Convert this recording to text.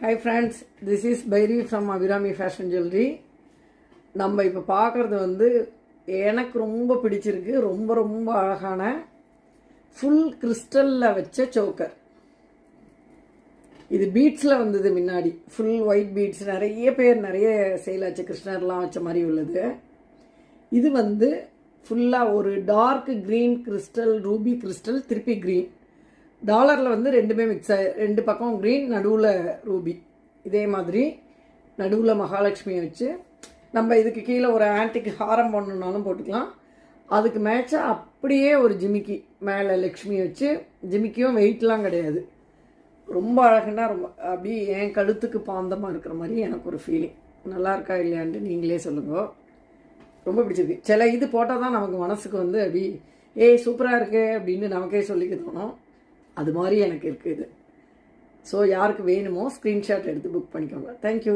Hi friends, this is பைரி from Abirami fashion jewellery. நம்ம இப்போ பார்க்குறது வந்து எனக்கு ரொம்ப பிடிச்சிருக்கு. ரொம்ப ரொம்ப அழகான ஃபுல் கிறிஸ்டலில் வச்ச சோக்கர். இது பீட்ஸில் வந்தது. முன்னாடி ஃபுல் ஒயிட் பீட்ஸ் நிறைய பேர் நிறைய சேல் ஆச்சு. கிருஷ்ணர்லாம் வச்ச மாதிரி உள்ளது. இது வந்து ஃபுல்லாக ஒரு dark green crystal, ruby crystal, திருப்பி க்ரீன். டாலரில் வந்து ரெண்டுமே மிக்ஸ் ஆகி ரெண்டு பக்கம் க்ரீன், நடுவில் ரூபி. இதே மாதிரி நடுவில் மகாலட்சுமியை வச்சு நம்ம இதுக்கு கீழே ஒரு ஆன்டிக் ஹாரம் பண்ணணுன்னாலும் போட்டுக்கலாம். அதுக்கு மேட்சாக அப்படியே ஒரு ஜிமிக்கி மேலே லக்ஷ்மி வச்சு, ஜிமிக்கியும் வெயிட்லாம் கிடையாது. ரொம்ப அழகுன்னா ரொம்ப அப்படி என் கழுத்துக்கு பாந்தமாக இருக்கிற மாதிரி எனக்கு ஒரு ஃபீலிங். நல்லா இருக்கா இல்லையான்ட்டு நீங்களே சொல்லுங்க. ரொம்ப பிடிச்சிருக்கு. சில இது போட்டால் தான் நமக்கு மனசுக்கு வந்து அப்படி சூப்பராக இருக்கு அப்படின்னு நமக்கே சொல்லிக்க தோணும். அது மாதிரி எனக்கு இருக்குது. ஸோ யாருக்கு வேணுமோ ஸ்க்ரீன்ஷாட் எடுத்து புக் பண்ணிக்கோங்க. தேங்க்யூ.